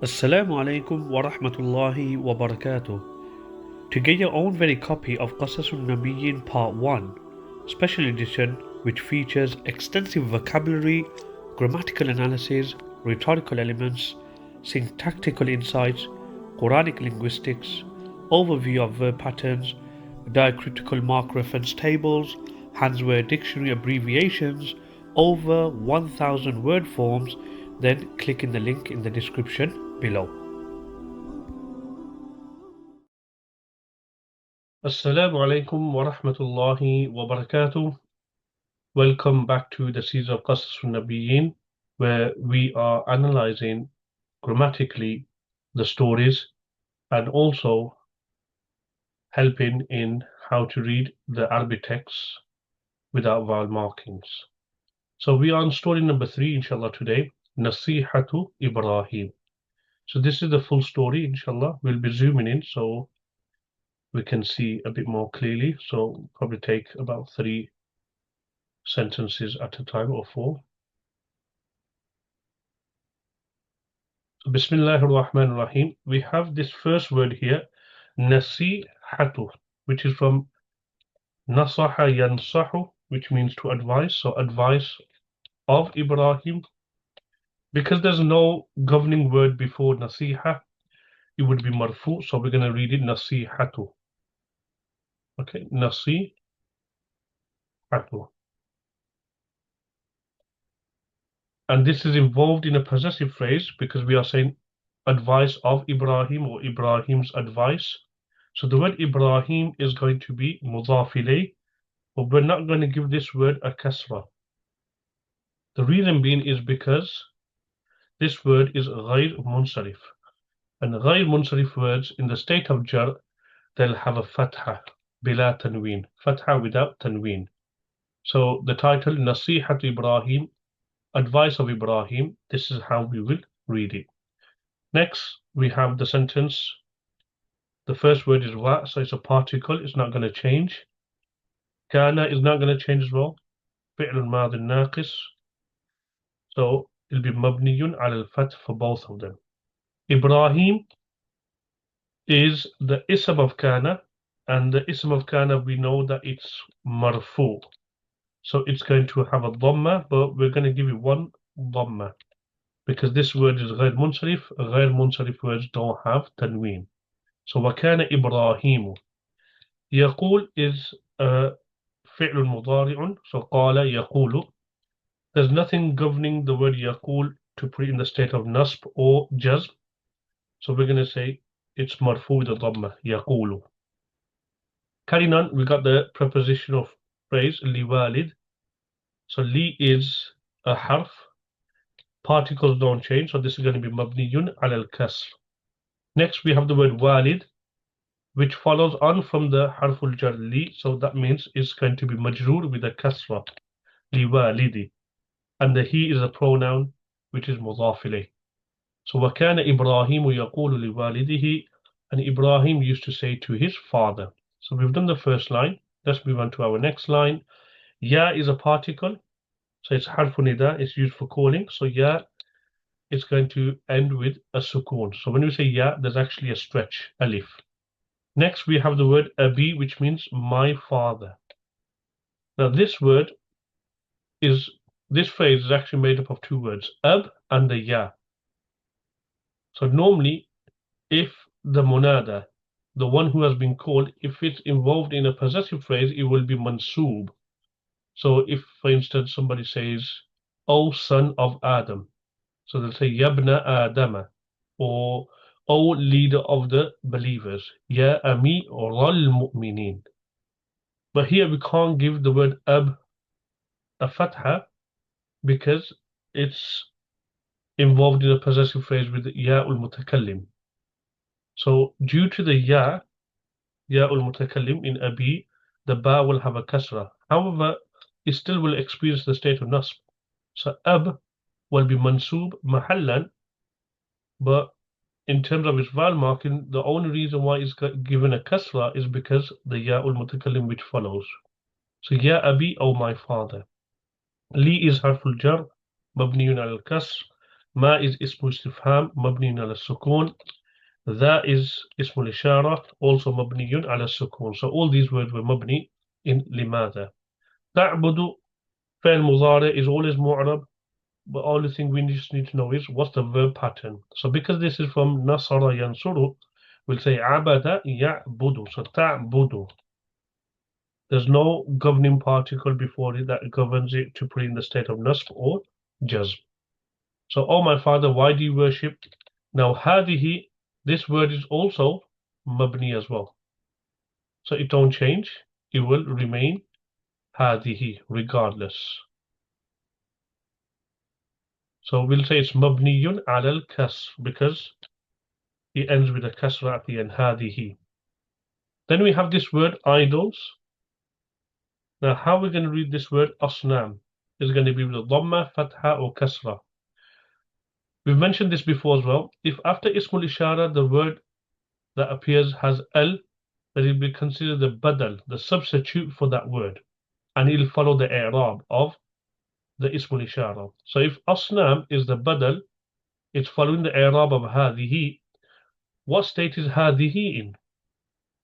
Assalamu alaikum wa rahmatullahi wa barakatuh. To get your own very copy of Qasas Al-Nabiyīn Part 1, Special Edition, which features extensive vocabulary, grammatical analysis, rhetorical elements, syntactical insights, Quranic linguistics, overview of verb patterns, diacritical mark reference tables, Hansware dictionary abbreviations, over 1000 word forms, then click in the link in the description below. Assalamu alaikum wa rahmatullahi wa barakatuh. Welcome back to the series of Qasas Al-Nabiyīn, where we are analyzing grammatically the stories and also helping in how to read the Arabic texts without vowel markings. So we are on story number 3, inshallah, today, Nasihatu Ibrahim. So this is the full story, inshallah. We'll be zooming in so we can see a bit more clearly. So probably take about 3 sentences at a time or 4. So Bismillahir Rahmanir Rahim. We have this first word here, Nasihatu, which is from Nasaha Yansahu, which means to advise. So advice of Ibrahim. Because there's no governing word before Nasiha, it would be marfu. So we're going to read it Nasihatu. Okay, Nasihatu. And this is involved in a possessive phrase because we are saying advice of Ibrahim or Ibrahim's advice. So the word Ibrahim is going to be mudhaf ilayh, but we're not going to give this word a kasra. The reason being is because this word is ghayr munsarif. And ghayr munsarif words in the state of jar, they'll have a fatha, bila tanween, fatha without tanween. So the title, Nasihat Ibrahim, advice of Ibrahim, this is how we will read it. Next, we have the sentence. The first word is wa, so it's a particle, it's not going to change. Kana is not going to change as well. Fi'l al-madhi naqis. So it'll be mabniyun ala al-fath for both of them. Ibrahim is the ism of kana, and the ism of kana we know that it's marfu. So it's going to have a dhamma, but we're going to give it one dhamma because this word is ghayr munsarif. Ghayr munsarif words don't have tanween. So وكان إبراهيم. يقول is فعل مضارع. So قال يقول. There's nothing governing the word يقول to put it in the state of nasb or jazm. So we're going to say it's marfu with a dhamma. يقول. Carrying on, we got the preposition of phrase liwalid. So li is a harf. Particles don't change, so this is going to be mabniyun ala al-kasr. Next, we have the word walid, which follows on from the harful jar li, so that means it's going to be majroor with a kasra, li walidi. And the he is a pronoun, which is mudhaf ilayh. So وَكَانَ إِبْرَاهِيمُ يَقُولُ لِوَالِدِهِ, and Ibrahim used to say to his father. So we've done the first line. Let's move on to our next line. Ya is a particle, so it's harful nida, it's used for calling. So ya is going to end with a sukoon. So when we say ya, there's actually a stretch, alif. Next, we have the word abi, which means my father. Now this phrase is actually made up of 2 words, ab and the ya. So normally, if the monada, the one who has been called, if it's involved in a possessive phrase, it will be mansoob. So if, for instance, somebody says, O son of Adam, so they'll say, Yabna Adama, or O leader of the believers, Ya Ami or Al Mu'minin. But here we can't give the word ab a fatha because it's involved in a possessive phrase with Ya ul Mutakallim. So due to the Ya ul Mutakallim in abi, the ba will have a kasra. However, it still will experience the state of nasb. So ab will be mansoob mahallan, but in terms of its vowel marking, the only reason why it's given a kasra is because the ya ul mutakallim which follows. So ya abi, oh my father. Li is harful jar, mabniyun al kasr. Ma is ismu istifham mabniyun ala sukun. That is ismul ishara, also mabniyun ala sukun. So all these words were mabni in limadha. Ta'budu, fi'l mudari is always mu'rab, but only thing we just need to know is what's the verb pattern. So because this is from nasara yansuru, we'll say abada ya'budu. So ta'budu. There's no governing particle before it that governs it to put in the state of nasb or jazm. So, oh my father, why do you worship? Now, hadihi, this word is also mabni as well. So it don't change. It will remain hadihi regardless. So we'll say it's mabniyun ala al-kasr because it ends with a kasra at the end, hadihi. Then we have this word idols. Now, how we're going to read this word asnam is going to be with a dhamma, fatha, or kasra. We've mentioned this before as well. If after ismul ishara the word that appears has al, then it will be considered the badal, the substitute for that word, and it'll follow the i'rab of the ismul ishara. So if asnam is the badal, it's following the i'rab of hadihi. What state is hadihi in?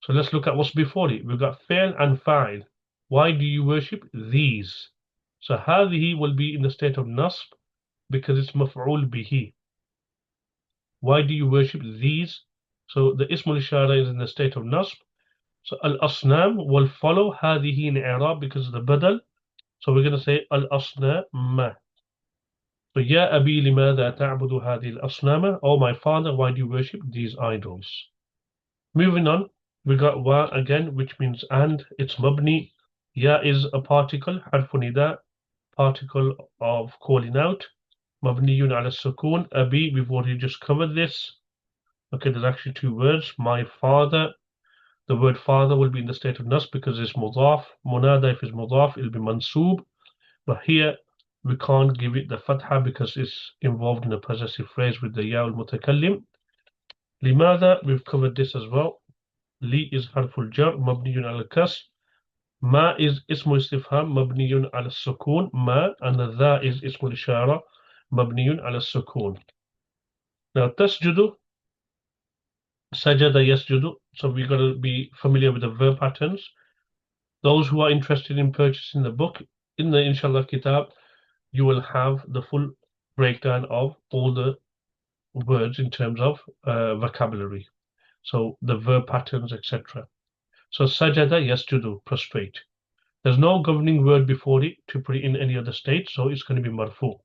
So let's look at what's before it. We've got fi'l and fa'il. Why do you worship these? So hadihi will be in the state of nasb because it's maf'ul bihi. Why do you worship these? So the ismul ishara is in the state of nasb. So al-asnam will follow hadihi in i'rab because of the badal. So we're going to say al-asnam. So ya abi limadha ta'budu hadhihi al-asnama? Oh my father, why do you worship these idols? Moving on, we got wa again, which means and. It's mabni. Ya is a particle, harfu nida, particle of calling out. Mabniyun ala sukun. Abi, we've already just covered this. Okay, there's actually two words. My father. The word father will be in the state of nasb because it's mudaf. Munada, if it's mudaf, it'll be mansoob. But here, we can't give it the fatha because it's involved in a possessive phrase with the ya al-mutakallim. Limada, we've covered this as well. Li is harful jar, mabniyun al-kasr. Ma is ismu istifham, mabniyun al-sukun. Ma, and the dha is ismu ishara, mabniyun al-sukun. Now, tasjudu, sajada yasjudu. So we've got to be familiar with the verb patterns. Those who are interested in purchasing the book, in the Inshallah Kitab, you will have the full breakdown of all the words in terms of vocabulary. So the verb patterns, etc. So sajada yasjudu, prostrate. There's no governing word before it to put it in any other state, so it's going to be marfu.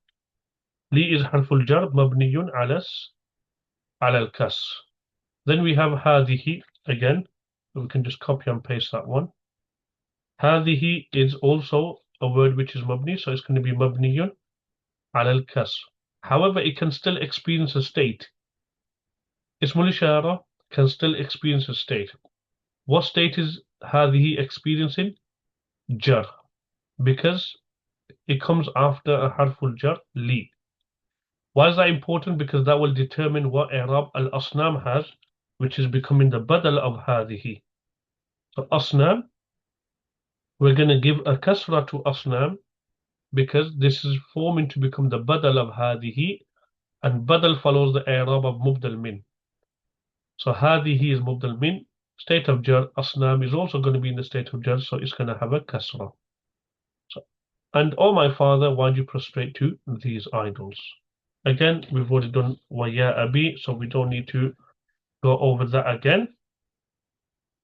Li is harful jar, mabniyun ala al-kas. Then we have hadihi again. We can just copy and paste that one. Hadihi is also a word which is mabni, so it's going to be mabniyun ala al-kasr. However, it can still experience a state. Ismul ishara can still experience a state. What state is hadihi experiencing? Jar, because it comes after a harful jar, li. Why is that important? Because that will determine what i'rab al-asnam has, which is becoming the badal of hadihi. So asnam, we're going to give a kasra to asnam because this is forming to become the badal of hadihi, and badal follows the i'rab of mubdal min. So hadihi is mubdal min. State of jar, asnam is also going to be in the state of jar, so it's going to have a kasra. So, and oh my father, why do you prostrate to these idols? Again, we've already done wa ya abi, so we don't need to go over that again.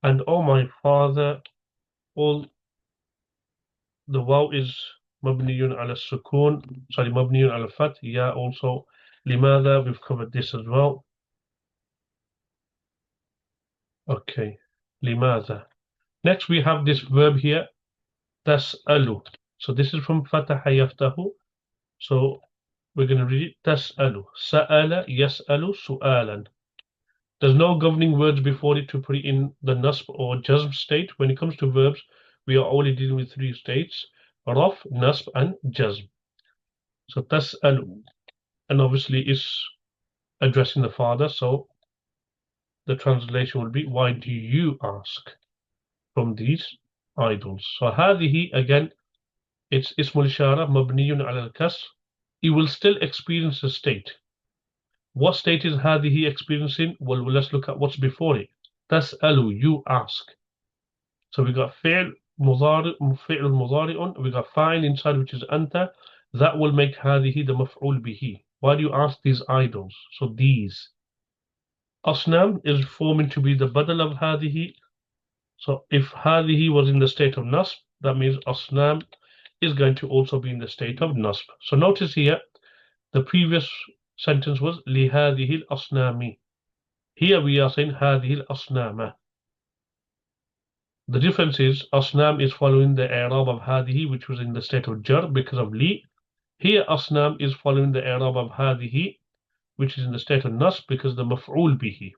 And oh my father, all the waw is mabniyun ala sukun, sorry, mabniyun ala fath, ya also. Limadha, we've covered this as well. Okay, limadha. Next, we have this verb here, tas'alu. So this is from fataha yaftahu. So we're going to read it, tas'alu. Sa'ala yas'alu su'alan. There's no governing words before it to put it in the nasb or jazm state. When it comes to verbs, we are only dealing with three states, raf, nasb, and jazm. So tas'alu. And obviously it's addressing the father, so the translation will be, why do you ask from these idols? So hadihi, again, it's ismul ishara, mabniyun ala al-kasr. It will still experience a state. What state is هذه experiencing? Well, let's look at what's before it. تسأل, you ask. So we got فعل مضارع, فعل مضارع, we got فاعل inside which is أنت. That will make هذه the مفعول به. Why do you ask these idols? So these. أصنام is forming to be the badal of هذه. So if هذه was in the state of nasb, that means أصنام is going to also be in the state of nasb. So notice here, the previous sentence was لهذه الأصنام. Here we are saying هذه الأصنام. The difference is Asnam is following the i'rab of Hadihi, which was in the state of Jar because of Li. Here Asnam is following the i'rab of Hadihi, which is in the state of Nas because the Maf'ul bihi.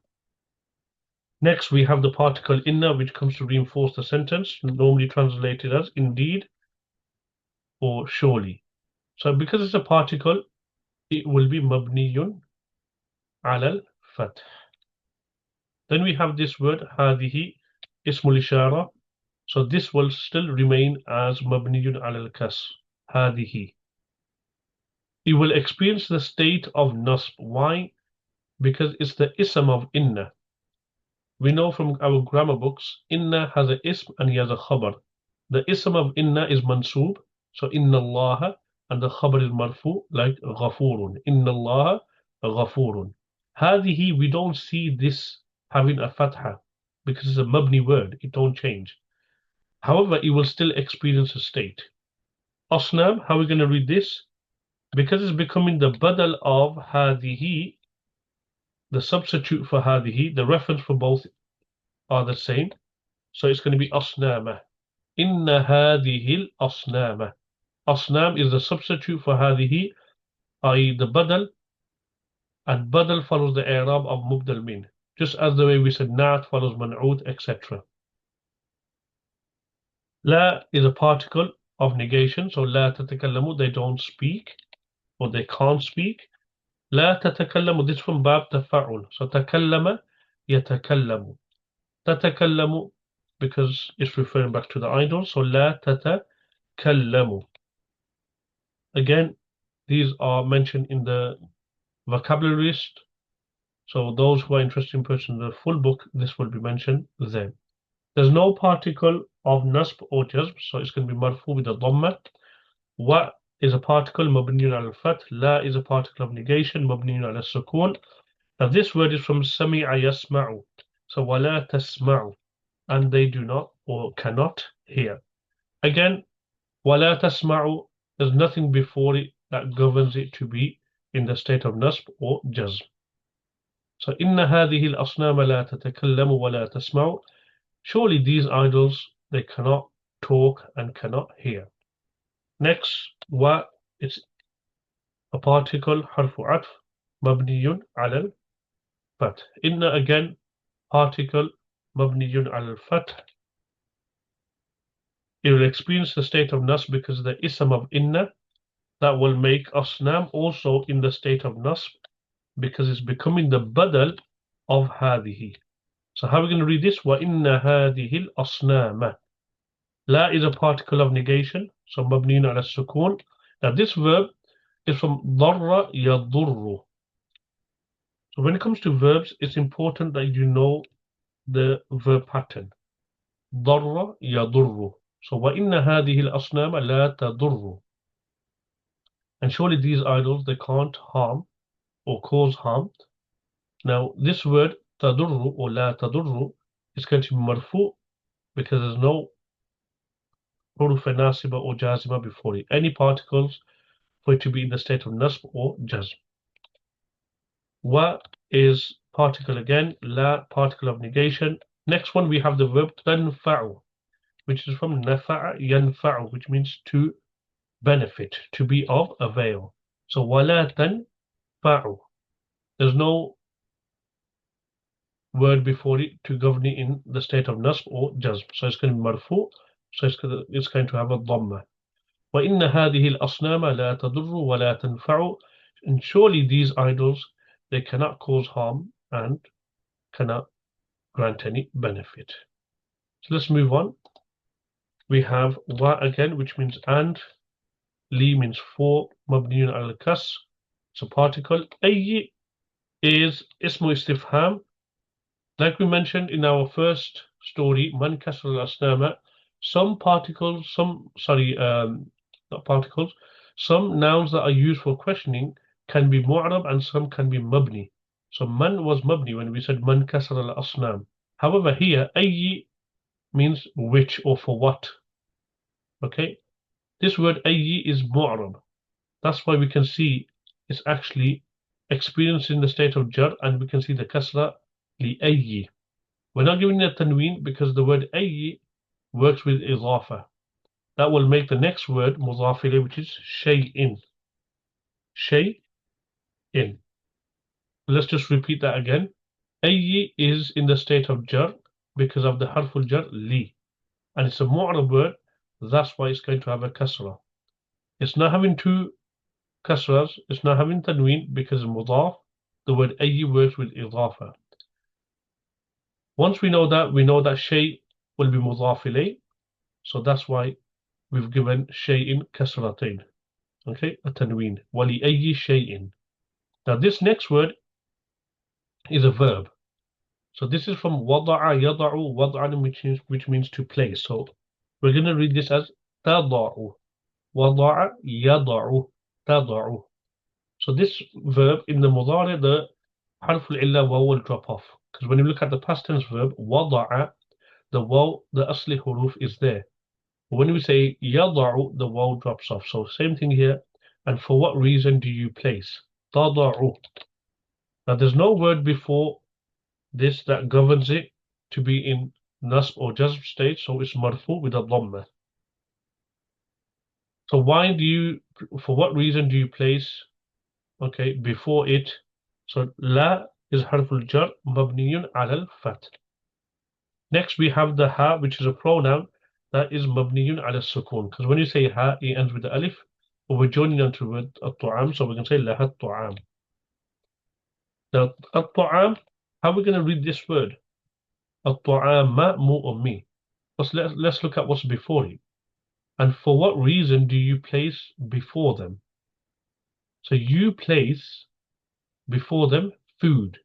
Next we have the particle inna, which comes to reinforce the sentence, normally translated as indeed or surely. So because it's a particle, it will be mabniyun ala al-fath. Then we have this word Hadihi, ismul ishara. So this will still remain as mabniyun ala al-kasr, hadihi. It will experience the state of nasb. Why? Because it's the ism of inna. We know from our grammar books, inna has a ism and he has a khabar. The ism of inna is mansoob, so inna Allah, and the khabar is marfu, like ghafurun. Inna Allah ghafurun. Hadihi, we don't see this having a fatha because it's a mabni word. It don't change. However, it will still experience a state. Asnam, how are we going to read this? Because it's becoming the badal of hadihi, the substitute for hadihi, the reference for both are the same. So it's going to be asnama. Inna hadihil asnama. Asnam is the substitute for hadihi, i.e. the badal, and badal follows the i'rab of mubdal min, just as the way we said na'at follows man'ut, etc. La is a particle of negation, so la tatakallamu, they don't speak, or they can't speak. La tatakallamu, this from bab tafa'ul. So takallama, yatakallamu. Tatakallamu, because it's referring back to the idol, so la tatakallamu. Again, these are mentioned in the vocabulary list. So those who are interested in purchasing the full book, this will be mentioned then. There's no particle of nasb or jazb, so it's going to be marfu with a dhamma. Wa is a particle mabniyun al-fath. La is a particle of negation mabniyun al-sukun. Now this word is from sami'a yasma'u. So wala tasma'u, and they do not or cannot hear. Again, wala tasma'u, there's nothing before it that governs it to be in the state of nasb or jazb. So inna hadhihi al-asnama la tatakallamu wa la tasma'u. Surely these idols, they cannot talk and cannot hear. Next, wa, it's a particle, harfu atf, mabniyun ala al-fath. Inna again, particle, mabniyun ala al-fath. It will experience the state of nasb because of the ism of inna. That will make asnam also in the state of nasb because it's becoming the badal of hadihi. So how are we going to read this? Wa inna hadihi al-asnama. La is a particle of negation, so mabniun ala sukun. Now this verb is from darra yadurru. So when it comes to verbs, it's important that you know the verb pattern. Darra yadurru. So wa inna hadihi al-asnama la tadurru. And surely these idols, they can't harm or cause harm. Now this word tadurru or la tadurru is going to be marfu because there's no huruf nasiba or jazima before it. Any particles for it to be in the state of nasb or jazm. Wa is particle again, la particle of negation. Next one we have the verb tanfa'u, which is from nafa'a yanfa'u, which means to benefit, to be of avail. So wala tanfa'u. There's no word before it to govern it in the state of nasb or jazm. So it's going to be marfu, so it's going to have a dhamma. وَإِنَّ هَذِهِ الْأَصْنَامَ لَا تَضُرُّ وَلَا تَنْفَعُ. And surely these idols, they cannot cause harm and cannot grant any benefit. So let's move on. We have wa again, which means and. Li means for. Mabniyun al-kas. It's a particle. Ayyi is ismu istifham. Like we mentioned in our first story, man kasra al-asnama, some particles, not particles, some nouns that are used for questioning can be mu'rab and some can be mabni. So man was mabni when we said man kasra al-asnam. However, here, ayyi means which or for what. Okay, this word ayyi is mu'rab. That's why we can see it's actually experienced in the state of jar, and we can see the kasra li ayyi. We're not giving it a tanween because the word ayyi works with idafa. That will make the next word mudaf ilayh, which is shay'in. Shay'in. Let's just repeat that again. Ayyi is in the state of jar because of the harful jar li. And it's a mu'rab word, that's why it's going to have a kasra. It's not having two kasras, it's not having tanween because it's mudaf. The word ayyi works with idafa. Once we know that shay will be mudaf ilayh, so that's why we've given shay'in kasratain. Okay, a tanween. Wali ayyi shay'in. Now this next word is a verb. So this is from wada'a yada'u wad'an, which means to place. So we're going to read this as tada'u. Wada'a yada'u tada'u. So this verb in the mudari, the harful illa waw will drop off. Because when you look at the past tense verb, wada'a, the waw, the asli huruf is there. When we say yada'u, the waw drops off. So same thing here. And for what reason do you place? Tada'u. Now there's no word before this that governs it to be in nasb or jazm state, so it's marfu with a dhamma. So for what reason do you place, okay, before it? So la is harful jar mabniyun ala al-fath. Next we have the ha, which is a pronoun that is mabniyun ala sukun. Because when you say ha, it ends with the alif, but we're joining onto the word at-tu'am, so we can say laha at-tu'am. Now at-tu'am, how are we going to read this word? At-tu'am ma mu ummi. Let's look at what's before it. And for what reason do you place before them? So you place before them food.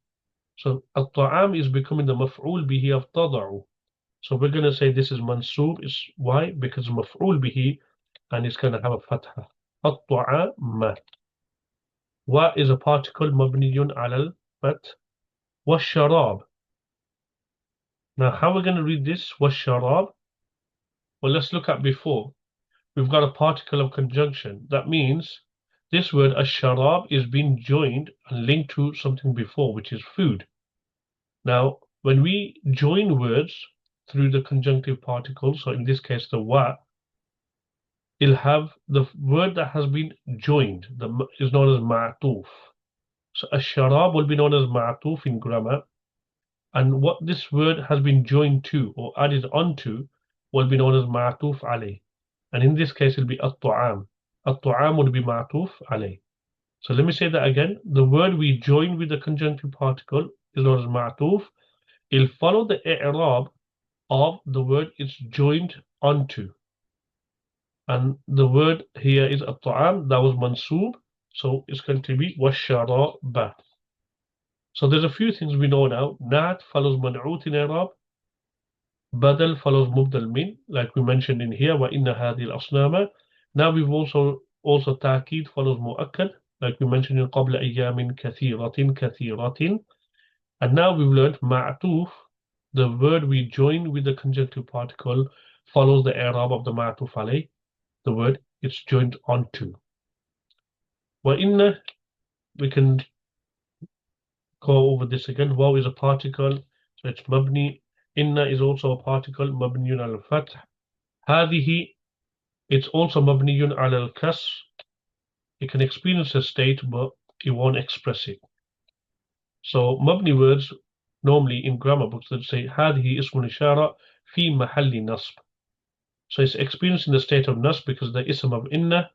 So at-ta'am is becoming the maf'ul bihi of tada'u. So we're going to say this is mansub. Why? Because maf'ul bihi, and it's going to have a fatha. At-ta'am. Wa is a particle mabniyun ala al-fath. Wa-sharab. Now how are we going to read this? Wa-sharab. Well, let's look at before. We've got a particle of conjunction. That means this word ash-sharab is being joined and linked to something before, which is food. Now, when we join words through the conjunctive particle, so in this case the wa, it'll have the word that has been joined, is known as ma'tuf. So ash-sharab will be known as ma'tuf in grammar, and what this word has been joined to or added onto will be known as ma'tuf alayh. And in this case, it'll be at-tu'am. At-tu'am would be ma'tuf alayh. So let me say that again. The word we join with the conjunctive particle is known as ma'tuf. It'll follow the i'rab of the word it's joined onto. And the word here is at-tu'am. That was mansub. So it's going to be wash-sharaba. So there's a few things we know now. Nat follows man'ut in i'rab. Badal follows mubdal min, like we mentioned in here, wa inna hadhihi al-asnama. Now we've also ta'kid follows mu'akkad, like we mentioned in qabla ayyamin kathiratin. And now we've learned ma'tuf, the word we join with the conjunctive particle follows the i'rab of the ma'tuf alayh, the word it's joined onto. Wa inna, we can go over this again. Waw is a particle, so it's mabni. Inna is also a particle, mabniyun al-fath. Hadihi, it's also mabniyun al-kas. It can experience a state, but it won't express it. So mabni words, normally in grammar books, they say hadihi ismun ishara fi mahalli nasb. So it's experiencing the state of nasb because the ism of inna.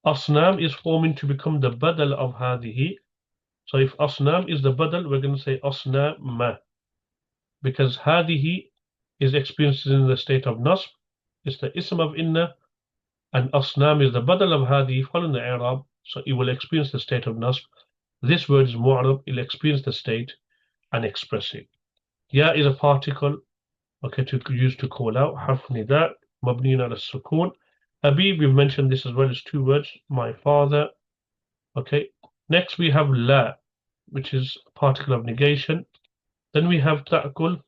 Asnam is forming to become the badal of hadihi. So if asnam is the badal, we're going to say asnama. Because hadihi is experienced in the state of nasb, it's the ism of inna, and asnam is the badal of hadihi following the i'rab, so it will experience the state of nasb. This word is mu'rab, it'll experience the state and express it. Ya is a particle, okay, to use to call out. Harf nida, mabniun ala sukun. Abi, we've mentioned this as well as two words, my father. Okay. Next we have la, which is particle of negation. Then we have ta'kul,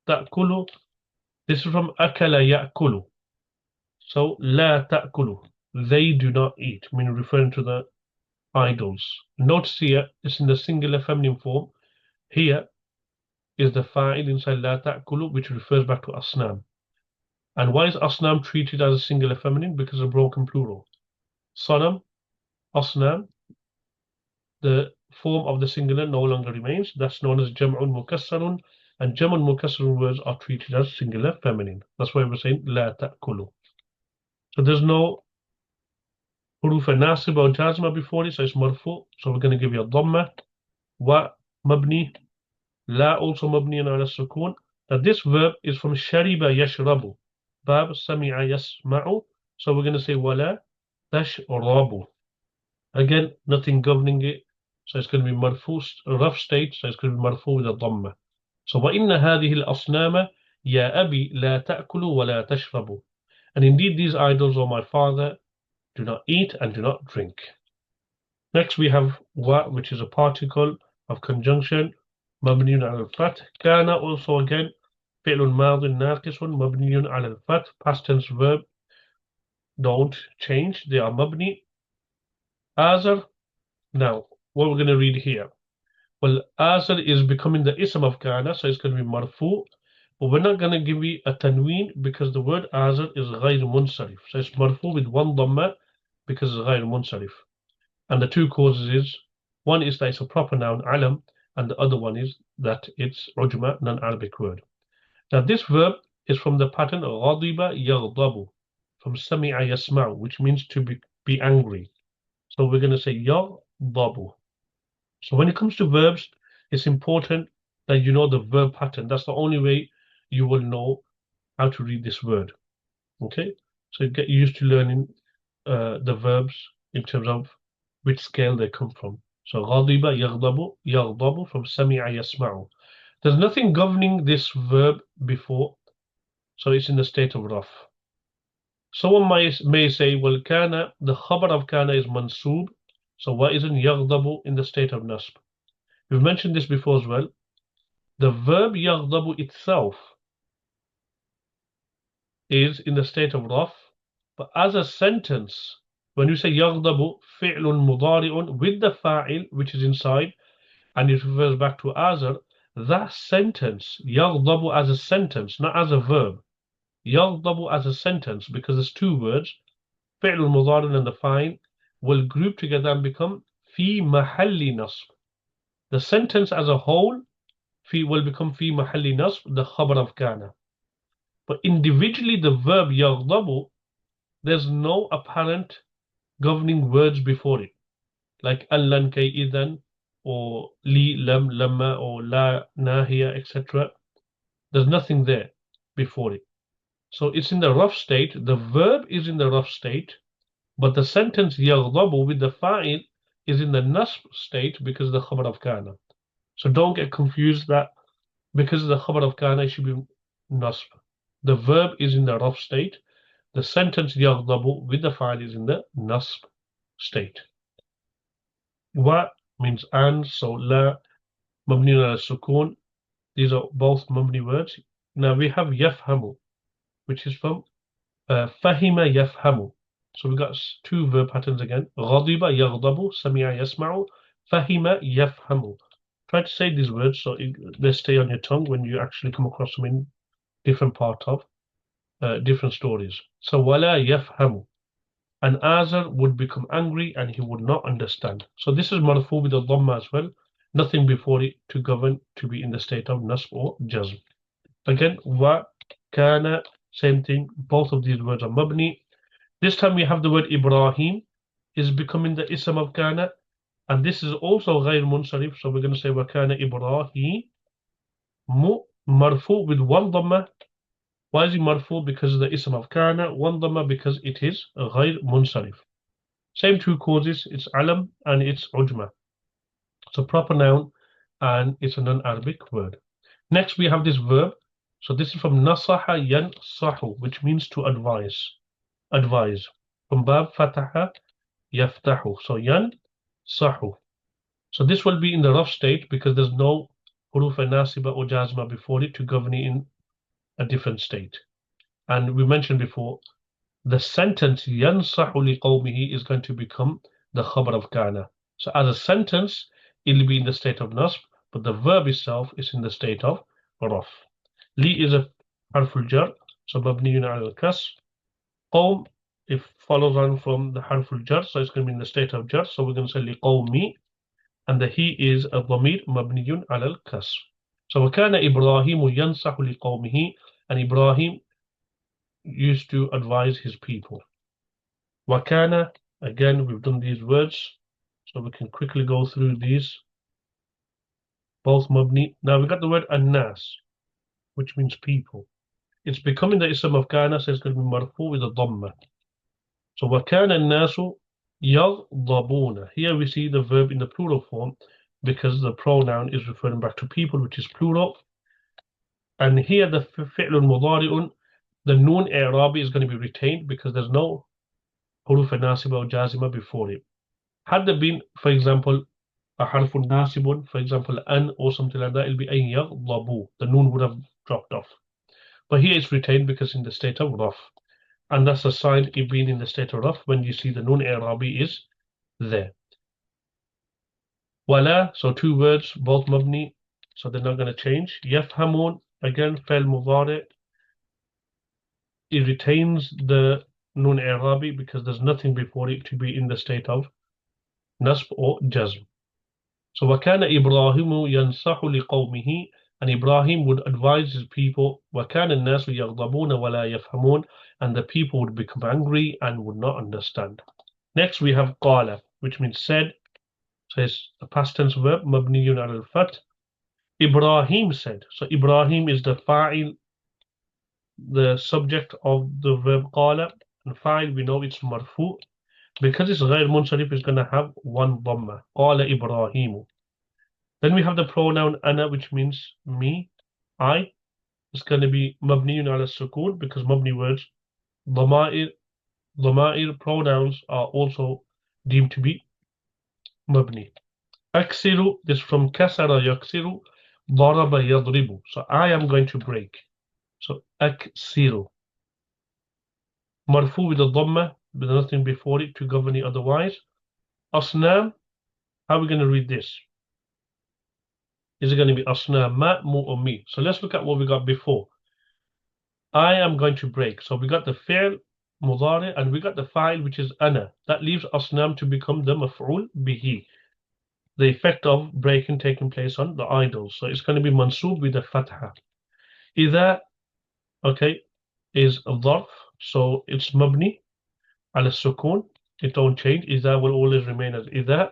ta'kulu. This is from akala ya'kulu. So la ta'kulu, they do not eat, meaning referring to the idols. Notice here, it's in the singular feminine form. Here is the fa'il inside la ta'kulu, which refers back to asnam. And why is asnam treated as a singular feminine? Because of broken plural. Sanam, asnam, the form of the singular no longer remains. That's known as jam'un mukassarun, and jam'un mukassarun words are treated as singular feminine. That's why we're saying la ta'kulu. So there's no huruf nasib or jazma before it, so it's marfu. So we're going to give you a dhamma, wa mabni, la also mabni ala sukun. Now this verb is from shariba yashrabu, bab sami'a yasma'u. So we're going to say wala tashrabu. Again, nothing governing it. So it's going to be marfu, rough state, so it's going to be marfu with a dhamma. So وَإِنَّ هَذِهِ الْأَصْنَامَ يَا أَبِي لَا تَأْكُلُوا وَلَا تَشْرَبُوا. And indeed these idols, O my father, do not eat and do not drink. Next we have wa, which is a particle of conjunction, مبني على الفتح. كان also again فعل ماض ناقص مبني على الفتح. Past tense verb don't change, they are mabni. Azar, now what we're going to read here. Well, Azar is becoming the ism of kana, so it's going to be marfu. But we're not going to give you a tanween because the word Azar is غير munsarif. So it's marfu with one dhamma because it's غير munsarif. And the two causes is, one is that it's a proper noun, alam, and the other one is that it's ujma, non-Arabic word. Now this verb is from the pattern ghadiba yaghdabu, from sami'a yasma'u, which means to be angry. So we're going to say yaghdabu. So when it comes to verbs, it's important that you know the verb pattern. That's the only way you will know how to read this word. Okay? So get used to learning the verbs in terms of which scale they come from. So ghadiba yaghdabu from sami'a yasma'u. There's nothing governing this verb before, so it's in the state of raf. Someone may say, well, kana, the khabar of kana is mansoob, so why isn't yaghdabu in the state of nasb? We've mentioned this before as well. The verb yaghdabu itself is in the state of raf, but as a sentence, when you say yaghdabu fi'lun mudari'un with the fa'il, which is inside, and it refers back to azar, that sentence, yaghdabu as a sentence, not as a verb, yaghdabu as a sentence, because there's two words, fi'lun mudari'un and the fa'il, will group together and become fi mahalli nasb. The sentence as a whole will become fi mahalli nasb, the khabar of kana. But individually, the verb yaghdabu, there's no apparent governing words before it, like allan kay idan, or li lam lamma, or la nahiya, etc. There's nothing there before it. So it's in the rough state. The verb is in the rough state, but the sentence yaghdabu with the fa'il is in the nasb state because of the khabar of kana. So don't get confused that because of the khabar of kana it should be nasb. The verb is in the rough state. The sentence yaghdabu with the fa'il is in the nasb state. Wa means and, so la, mabni ala sukun. These are both mabni words. Now we have yafhamu, which is from fahima yafhamu. So we've got two verb patterns again. Ghadiba yaghdabu, sami'a yasma'u, fahima yafhamu. Try to say these words so they stay on your tongue when you actually come across them in different part of different stories. So wala yafhamu. And Azar would become angry and he would not understand. So this is marfu with a dhamma as well. Nothing before it to govern to be in the state of nasb or jazm. Again, wa, kana, same thing. Both of these words are mabni. This time we have the word Ibrahim is becoming the ism of kana. And this is also غير munsarif. So we're going to say wa kana Ibrahim marfu with one dhamma. Why is it marfu? Because of the ism of kana. One dhamma because it is غير munsarif. Same two causes, it's alam and it's ujma. It's a proper noun and it's a non-Arabic word. Next, we have this verb. So this is from nasaha yansahu, which means to advise. Advise. From bab fataha yaftahu. So yansahu. So this will be in the rough state because there's no huruf nasiba or jazma before it to govern it in a different state. And we mentioned before, the sentence yansahu liqawmihi is going to become the khabar of kana. So as a sentence, it'll be in the state of nasb, but the verb itself is in the state of raf. Li is a harful jar, so mabniyun ala al-kasr. Qawm, it follows on from the harful jar, so it's going to be in the state of jar, so we're going to say liqawmi, and the he is a dhamir mabniyun ala al-kasr. So وَكَانَ إِبْرَاهِيمُ يَنْصَحُ لِقَوْمِهِ, and Ibrahim used to advise his people. Wakana, again, we've done these words, so we can quickly go through these. Both mabni. Now we got the word annas, which means people. It's becoming the ism of kana, so it's going to be marfu with a dhamma. So wakana annasu yaghdabuna. Here we see the verb in the plural form because the pronoun is referring back to people, which is plural. And here the fi'lun mudari'un, the noon i'rabi is going to be retained because there's no huruf nasiba or jazima before it. Had there been, for example, a harfun nasibun, for example, an or something like that, it'll be an yaghdabu. The noon would have dropped off. But here it's retained because in the state of raf. And that's a sign it being in the state of raf when you see the noon i'rabi is there. Wala, so two words, both mabni, so they're not going to change. Yafhamun, again, fa'il mudari. It retains the noon i'rabi because there's nothing before it to be in the state of nasb or jazm. So وَكَانَ إِبْرَاهِيمُ يَنْصَحُ لِقَوْمِهِ, and Ibrahim would advise his people. وَكَانَ النَّاسُ يَغْضَبُونَ وَلَا يَفْهَمُونَ, and the people would become angry and would not understand. Next we have قَالَ, which means said. So it's a past tense verb, مَبْنِيٌّ عَلَى الْفَتْحِ. Ibrahim said. So Ibrahim is the fa'il, the subject of the verb قَالَ, and fa'il we know it's marfu. Because it's غير منصرف, it's going to have one dhamma. قَالَ إِبْرَاهِيمُ. Then we have the pronoun ana, which means me, I. It's going to be mabniyun ala sukun because mabni words, dhama'ir pronouns are also deemed to be mabni. Aksiru, this from kasara yaksiru, daraba yadribu. So I am going to break. So aksiru. Marfu with a dhamma, with nothing before it to govern it otherwise. Asnam, how are we going to read this? Is it going to be asnam, ma, mu, or mi? So let's look at what we got before. I am going to break. So we got the fi'l, mudari, and we got the fa'il, which is ana. That leaves asnam to become the maf'ul bihi. The effect of breaking taking place on the idols. So it's going to be mansub with the fatha. Idha, okay, is a dharf. So it's mabni ala sukun. It don't change. Idha will always remain as idha.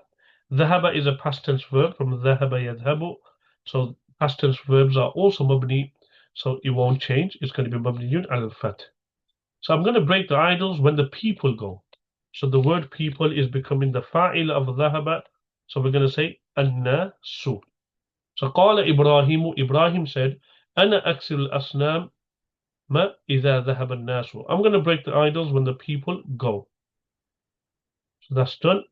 Dhahaba is a past tense verb from dhahaba yadhabu. So past tense verbs are also mabni, so it won't change. It's going to be mabniyun al fath. So I'm going to break the idols when the people go. So the word people is becoming the fa'il of dhahaba. So we're going to say an-nasu. So qala Ibrahimu, Ibrahim said, ana aksil asnam ma idha dhahaba an-nasu. I'm going to break the idols when the people go. So that's done.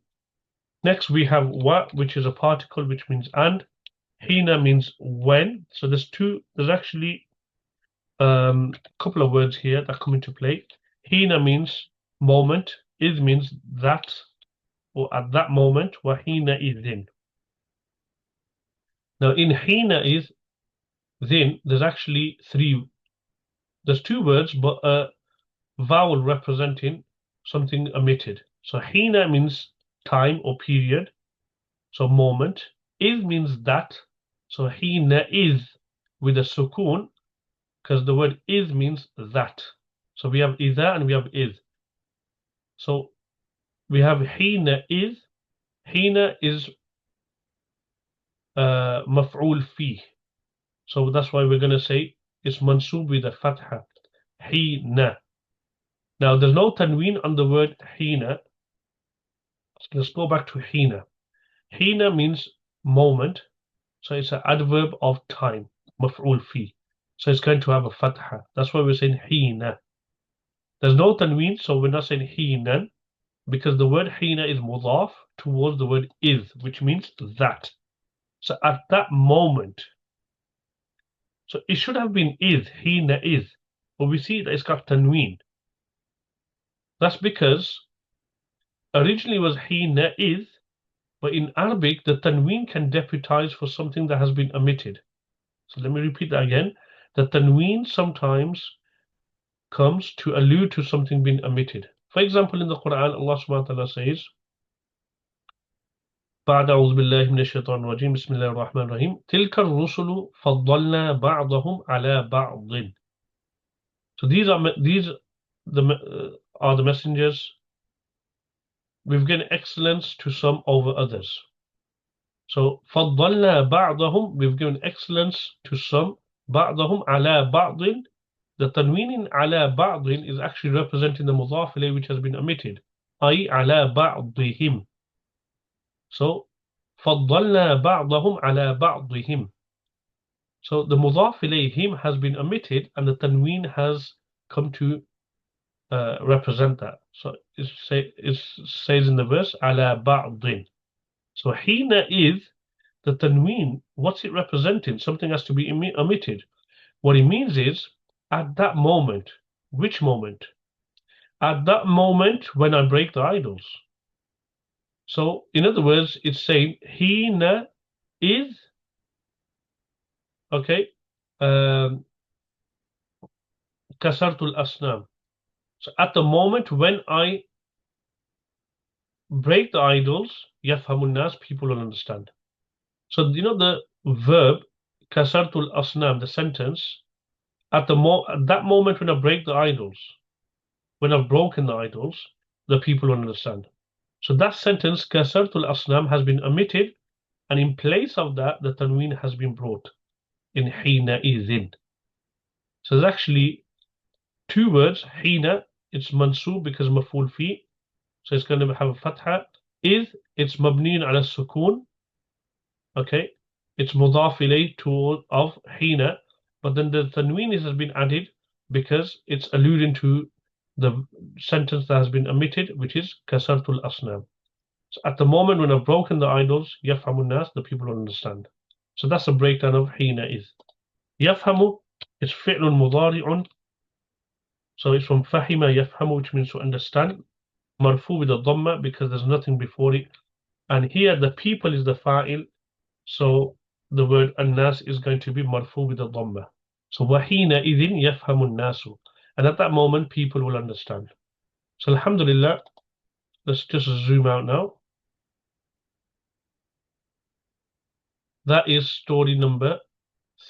Next we have wa, which is a particle, which means and. Hina means when. So there's actually a couple of words here that come into play. Hina means moment. Id means that, or at that moment. Wa hina idhin. Now in hina is then there's actually there's two words, but a vowel representing something omitted. So hina means time or period. So moment. Id means that. So hina is with a sukun, because the word is means that. So we have idha and we have is. So we have hina is. Hina is maf'ul fi. So that's why we're going to say it's mansub with a fatha. Hina. Now there's no tanween on the word hina. So let's go back to hina. Hina means moment. So it's an adverb of time, maf'ul fi. So it's going to have a fatha. That's why we're saying hina. There's no tanween, so we're not saying hinan, because the word hina is mudaf towards the word is, which means that. So at that moment, so it should have been is, hina is, but we see that it's got tanween. That's because originally it was hina is, but in Arabic, the tanween can deputize for something that has been omitted. So let me repeat that again. The tanween sometimes comes to allude to something being omitted. For example, in the Quran, Allah subhanahu wa ta'ala says, بعد أعوذ بالله من الشيطان الرجيم بسم الله الرحمن الرحيم تلك الرسل فضلنا بعضهم على بعض. So these are the messengers. We've given excellence to some over others. So فضلنا بعضهم, we've given excellence to some. بعضهم على بعض. The tanween in على بعض is actually representing the mudhaf ilayh which has been omitted. أي على بعضهم. So فضلنا بعضهم على بعضهم. So the mudhaf ilayhim has been omitted and the tanween has come to represent that. So it says in the verse على بعض. So hina is the tanween. What's it representing? Something has to be omitted. What it means is at that moment. Which moment? At that moment when I break the idols. So in other words, it's saying hina is, okay, kasartul asnam. So at the moment when I break the idols, yafhamun nas, people will understand. So you know the verb kasartul asnam, the sentence, at that moment when I break the idols, when I've broken the idols, the people will understand. So that sentence, kasartul asnam, has been omitted, and in place of that, the tanween has been brought in hina izin. So there's actually two words. Hina, it's mansub because maf'ul fi, so it's going to have a fatha. Is, it's mabneen ala sukun. Okay, it's mudaf ilayh to of hina, but then the tanween has been added because it's alluding to the sentence that has been omitted, which is kasartul asnam. So at the moment when I've broken the idols, yafhamun nas, the people will understand. So that's a breakdown of hina is. Yafhamu, it's fi'lun mudari'un. So it's from fahima yafhamu, which means to understand. Marfu with a dhamma because there's nothing before it. And here the people is the fa'il. So the word an-nas is going to be marfu with a dhamma. So wahina idhin yafhamun nasu. And at that moment, people will understand. So alhamdulillah, let's just zoom out now. That is story number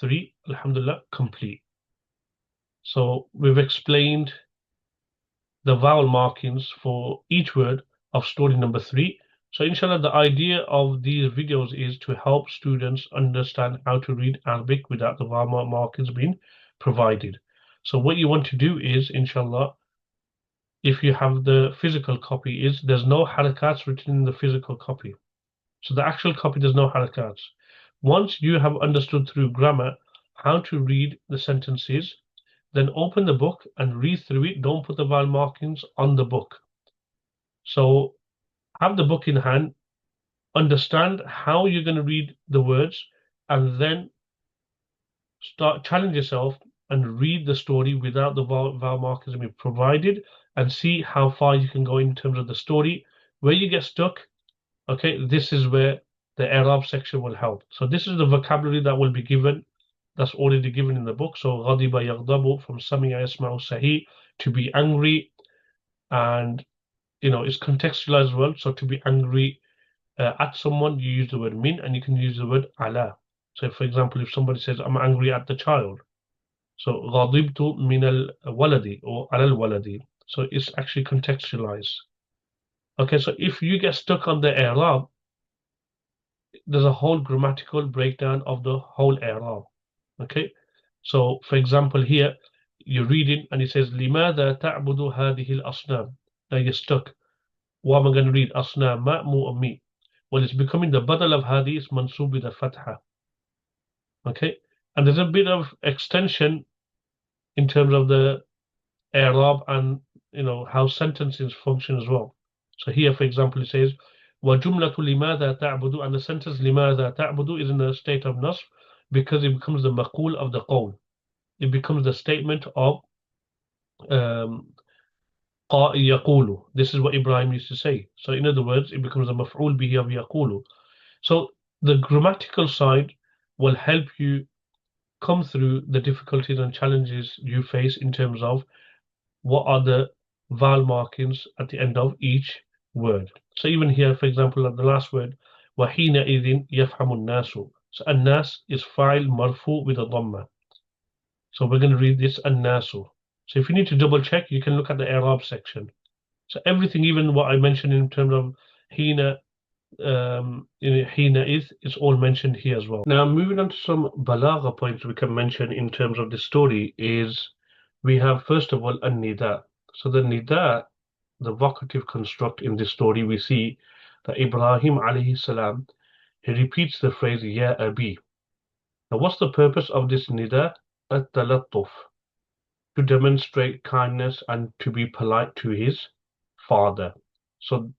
3, alhamdulillah, complete. So we've explained the vowel markings for each word of story number 3. So inshallah, the idea of these videos is to help students understand how to read Arabic without the vowel markings being provided. So what you want to do is, inshallah, if you have the physical copy, is there's no harakats written in the physical copy. So the actual copy, there's no harakats. Once you have understood through grammar how to read the sentences, then open the book and read through it. Don't put the vowel markings on the book. So have the book in hand, understand how you're going to read the words, and then challenge yourself and read the story without the vowel markers being provided, and see how far you can go in terms of the story. Where you get stuck, okay, this is where the Arab section will help. So this is the vocabulary that will be given, that's already given in the book. So ghadiba yaghdabu, from sami'a yasma'u sahi, to be angry, and you know it's contextualized as well. So to be angry at someone, you use the word min, and you can use the word ala. So for example, if somebody says I'm angry at the child, so ghadibtu min al-waladi or ala al-waladi. So it's actually contextualized. Okay, so if you get stuck on the Arab, there's a whole grammatical breakdown of the whole Arab. Okay, so for example, here you're reading and it says لماذا تعبد هذه الأصنام. Now you're stuck. What am I going to read? Asnam, ma, mu, or mi. Well, it's becoming the badal of hadi is mansub with a fatha. Okay, and there's a bit of extension in terms of the i'rab and how sentences function as well. So here, for example, it says وَجُمْلَةُ لِمَاذَا تَعْبُدُ, and the sentence لِمَاذَا تَعْبُدُ is in a state of nasb because it becomes the maqul of the qawl. It becomes the statement of um, يقول. This is what Ibrahim used to say. So in other words, it becomes a maf'ul bihi of يقول. So the grammatical side will help you come through the difficulties and challenges you face in terms of what are the vowel markings at the end of each word. So even here, for example, at the last word, وَحِينَئِذٍ يَفْهَمُ النَّاسُ. So الناس is file marfu with a dhamma. So we're going to read this الناس. So if you need to double check, you can look at the Arab section. So everything, even what I mentioned in terms of hina, hina is all mentioned here as well. Now, moving on to some balagha points we can mention in terms of the story is we have first of all a nida. So the nida, the vocative construct in this story, we see that Ibrahim alayhi salam, he repeats the phrase ya abi. Now, what's the purpose of this nida? At-talattuf, to demonstrate kindness and to be polite to his father. So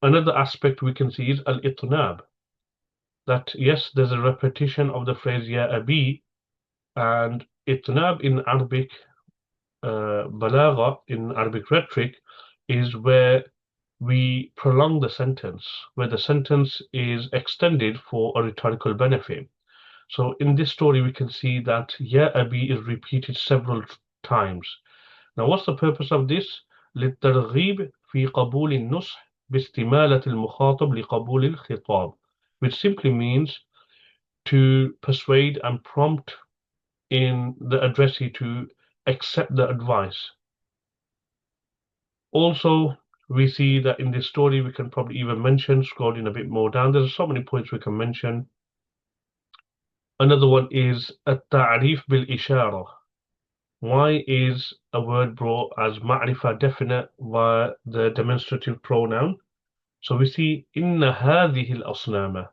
another aspect we can see is al-itnab, that yes, there's a repetition of the phrase ya abi, and itnab in Arabic balagha, in Arabic rhetoric, is where we prolong the sentence, where the sentence is extended for a rhetorical benefit. So in this story, we can see that ya abi is repeated several times. Now, what's the purpose of this? للترغيب في قبول النصح باستمالة المخاطب لقبول الخطاب, which simply means to persuade and prompt in the addressee to accept the advice. Also, we see that in this story, we can probably even mention, scrolling a bit more down, there's so many points we can mention. Another one is التعريف بالإشارة. Why is a word brought as ma'rifah definite via the demonstrative pronoun? So we see inna hadhihi al-asnama.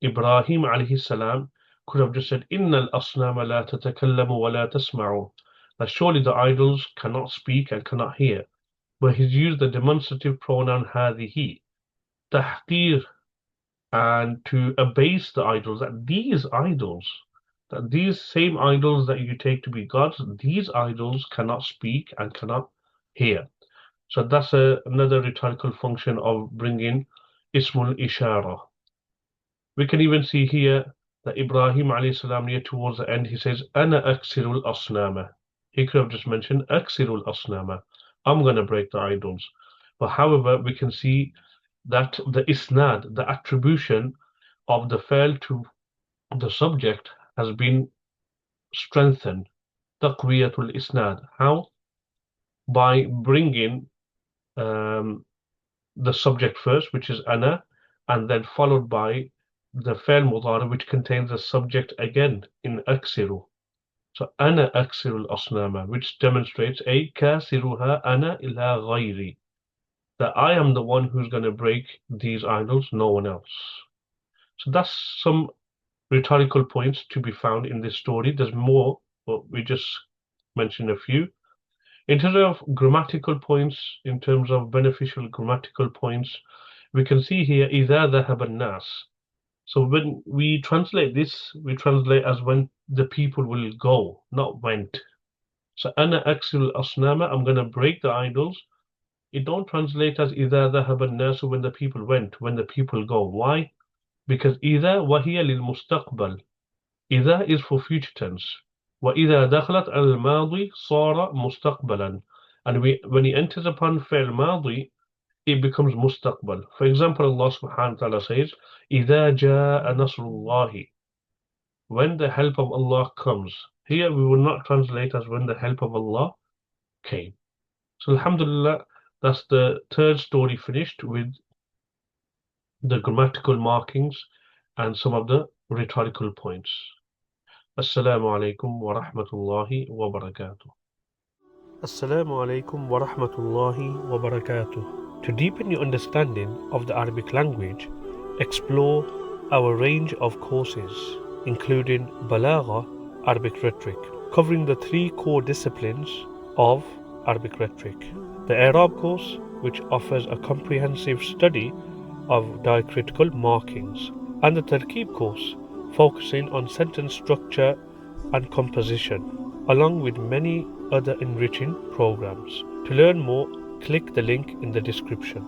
Ibrahim alayhi salam could have just said inna al-asnama la tatakallamu wa la tasma'u. That surely the idols cannot speak and cannot hear. But he's used the demonstrative pronoun hadhihi, tahqir, and to abase the idols, that these same idols that you take to be gods, these idols cannot speak and cannot hear. So that's another rhetorical function of bringing ismul ishara. We can even see here that Ibrahim alayhi salam, near towards the end, he says, Ana aksirul asnama. He could have just mentioned aksirul asnama. I'm going to break the idols. But however, we can see that the isnad, the attribution of the fail to the subject, has been strengthened. Taqwiyatul isnad. How? By bringing the subject first, which is ana, and then followed by the fail mudari, which contains the subject again in aksiru. So ana aksiru al-asnama, which demonstrates a kasiruha ana ila ghayri, that I am the one who's going to break these idols, no one else. So that's some rhetorical points to be found in this story. There's more, but we just mentioned a few. In terms of grammatical points, in terms of beneficial grammatical points, we can see here إِذَا ذَهَبَ النَّاسِ. So when we translate this, we translate as when the people will go, not went. So أَنَا أَكْسِرُ الْأَصْنَامَ, I'm going to break the idols. It don't translate as إِذَا ذَهَبَ النَّاسُ, when the people went, when the people go. Why? Because إِذَا وَهِيَ لِلْمُسْتَقْبَل. إِذَا is for future tense. وَإِذَا دَخَلَتْ عَلَى الْمَاضِي صَارَ مُسْتَقْبَلًا. And when he enters upon fi'l madi, it becomes mustaqbal. For example, Allah subhanahu wa ta'ala says, إِذَا جَاءَ نَصْرُ اللَّهِ, when the help of Allah comes. Here we will not translate as when the help of Allah came. So alhamdulillah, that's the third story finished with the grammatical markings and some of the rhetorical points. Assalamu alaikum wa rahmatullahi wa barakatuh. Assalamu alaikum wa rahmatullahi wa barakatuh. To deepen your understanding of the Arabic language, explore our range of courses, including Balagha, Arabic rhetoric, covering the 3 core disciplines of Arabic rhetoric. The Arab course, which offers a comprehensive study of diacritical markings, and the Tarkib course, focusing on sentence structure and composition, along with many other enriching programs. To learn more, click the link in the description.